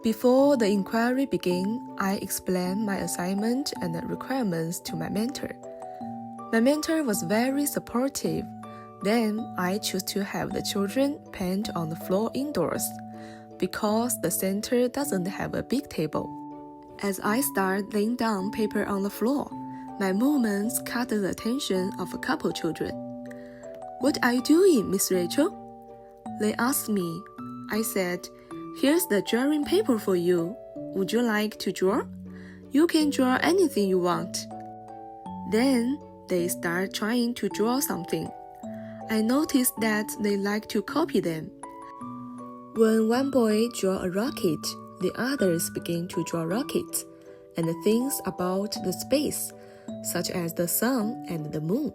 Before the inquiry began, I explained my assignment and the requirements to my mentor. My mentor was very supportive. Then I chose to have the children paint on the floor indoors, because the center doesn't have a big table. As I started laying down paper on the floor, my movements caught the attention of a couple children. "What are you doing, Miss Rachel?" They asked me. I said, "Here's the drawing paper for you. Would you like to draw? You can draw anything you want." Then they start trying to draw something. I noticed that they like to copy them. When one boy drew a rocket, the others began to draw rockets and things about the space, such as the sun and the moon.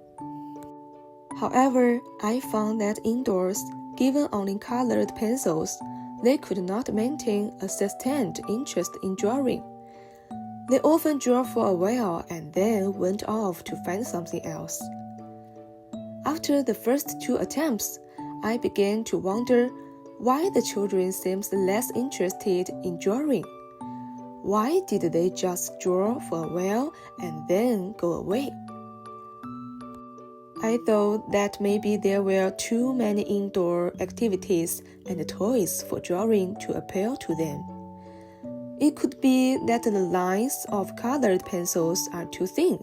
However, I found that indoors, given only colored pencils, they could not maintain a sustained interest in drawing. They often drew for a while and then went off to find something else. After the first 2 attempts, I began to wonder why the children seemed less interested in drawing. Why did they just draw for a while and then go away? I thought that maybe there were too many indoor activities and toys for drawing to appeal to them. It could be that the lines of colored pencils are too thin,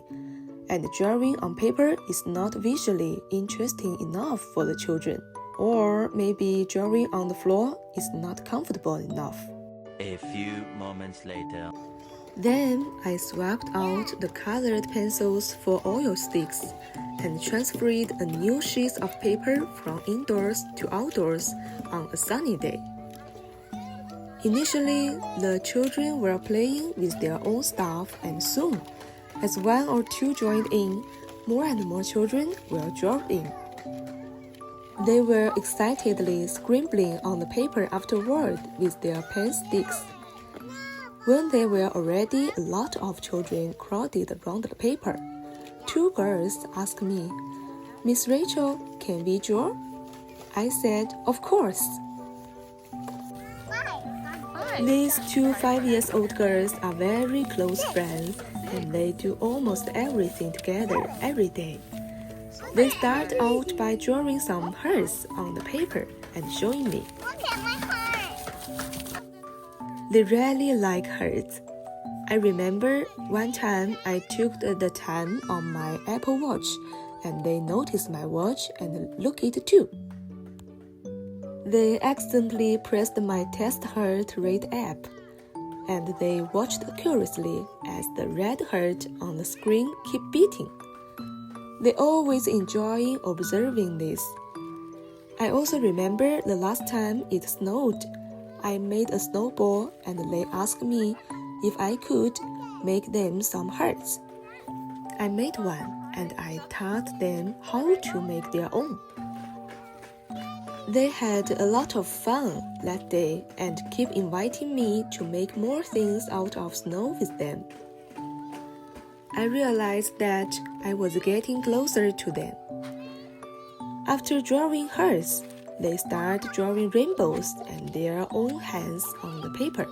and drawing on paper is not visually interesting enough for the children. Or maybe drawing on the floor is not comfortable enough. A few moments later. Then I swapped out the colored pencils for oil sticks and transferred a new sheet of paper from indoors to outdoors on a sunny day. Initially, the children were playing with their own stuff, and soon, as 1 or 2 joined in, more and more children were drawn in. They were excitedly scribbling on the paper afterward with their pen sticks. When there were already a lot of children crowded around the paper, 2 girls asked me, "Miss Rachel, can we draw?" I said, "Of course." These 2 5-year-old girls are very close friends, and they do almost everything together every day. They start out by drawing some hearts on the paper and showing me. Look at my heart. They really like hearts. I remember one time I took the time on my Apple Watch, and they noticed my watch and looked at it too. They accidentally pressed my test heart rate app, and they watched curiously as the red heart on the screen kept beating. They always enjoy observing this. I also remember the last time it snowed. I made a snowball and they asked me if I could make them some hearts. I made one and I taught them how to make their own. They had a lot of fun that day and kept inviting me to make more things out of snow with them. I realized that I was getting closer to them. After drawing hearts, they started drawing rainbows and their own hands on the paper.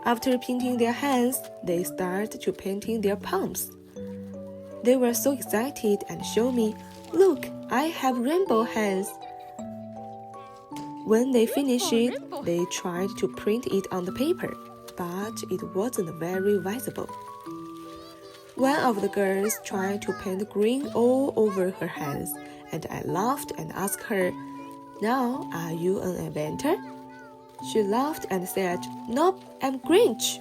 After painting their hands, they started to painting their palms. They were so excited and showed me, "Look, I have rainbow hands." When they finished it, they tried to print it on the paper, but it wasn't very visible. One of the girls tried to paint green all over her hands, and I laughed and asked her, "Now, are you an inventor?" She laughed and said, "Nope, I'm Grinch."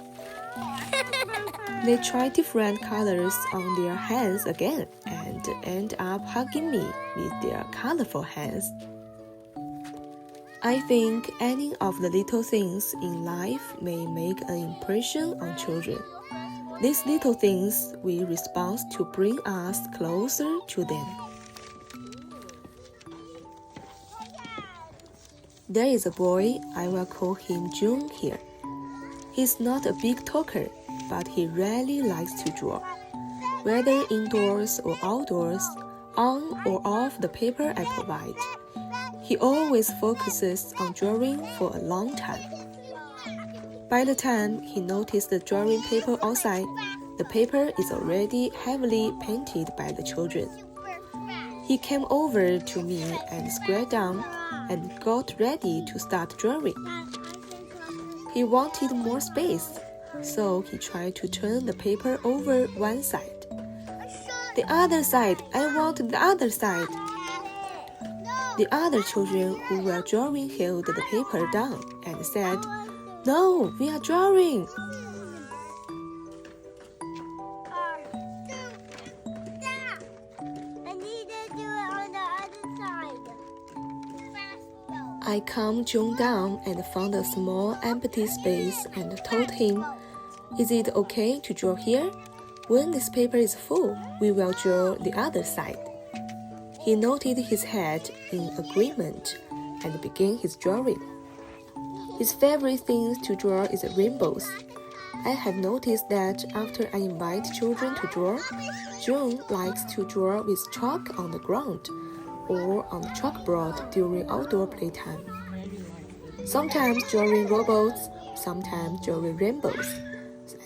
They tried different colors on their hands again and ended up hugging me with their colorful hands. I think any of the little things in life may make an impression on children. These little things will respond to bring us closer to them. There is a boy, I will call him June here. He's not a big talker, but he really likes to draw. Whether indoors or outdoors, on or off the paper I provide. He always focuses on drawing for a long time. By the time he noticed the drawing paper outside, the paper is already heavily painted by the children. He came over to me and squared down and got ready to start drawing. He wanted more space, so he tried to turn the paper over one side. The other side, I want the other side. The other children who were drawing held the paper down and said, "No, we are drawing." I calmed John down and found a small empty space and told him, "Is it okay to draw here? When this paper is full, we will draw the other side." He nodded his head in agreement and began his drawing. His favorite things to draw is rainbows. I have noticed that after I invite children to draw, John likes to draw with chalk on the ground or on the chalkboard during outdoor playtime. Sometimes drawing robots, sometimes drawing rainbows,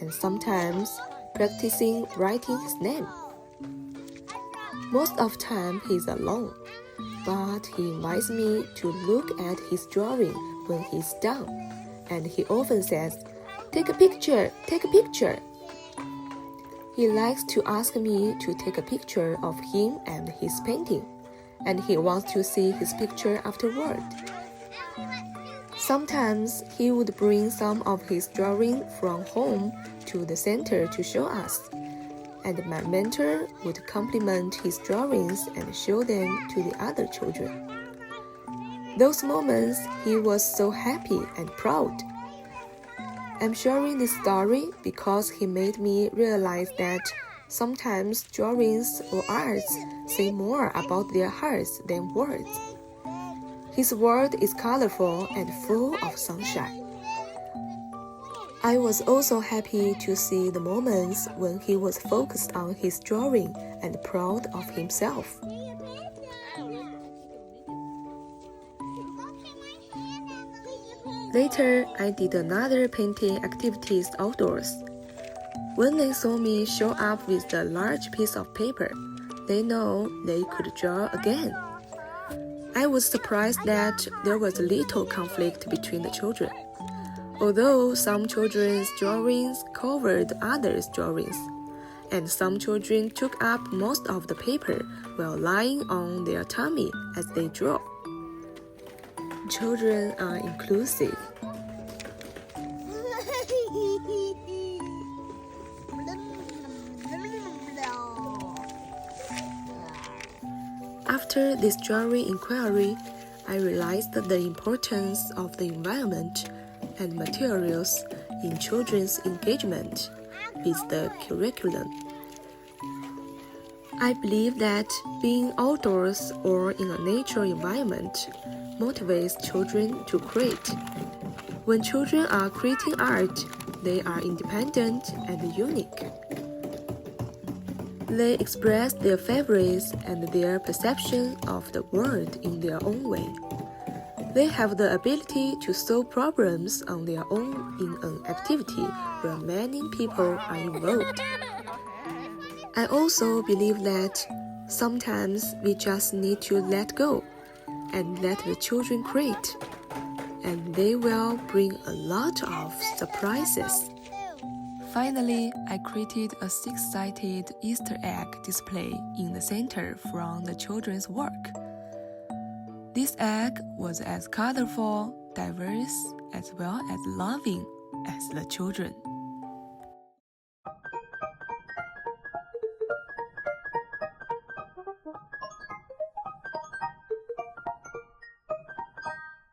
and sometimes practicing writing his name. Most of the time he's alone, but he invites me to look at his drawing when he's done, and he often says, "Take a picture, take a picture." He likes to ask me to take a picture of him and his painting, and he wants to see his picture afterward. Sometimes he would bring some of his drawing from home to the center to show us, and my mentor would compliment his drawings and show them to the other children. Those moments, he was so happy and proud. I'm sharing this story because he made me realize that sometimes drawings or arts say more about their hearts than words. His world is colorful and full of sunshine. I was also happy to see the moments when he was focused on his drawing and proud of himself. Later, I did another painting activities outdoors. When they saw me show up with the large piece of paper, they know they could draw again. I was surprised that there was little conflict between the children, although some children's drawings covered others' drawings, and some children took up most of the paper while lying on their tummy as they draw. Children are inclusive. After this drawing inquiry, I realized the importance of the environment and materials in children's engagement with the curriculum. I believe that being outdoors or in a natural environment motivates children to create. When children are creating art, they are independent and unique. They express their favorites and their perception of the world in their own way. They have the ability to solve problems on their own in an activity where many people are involved. I also believe that sometimes we just need to let go and let the children create, and they will bring a lot of surprises. Finally, I created a six-sided Easter egg display in the center from the children's work. This egg was as colorful, diverse, as well as loving as the children.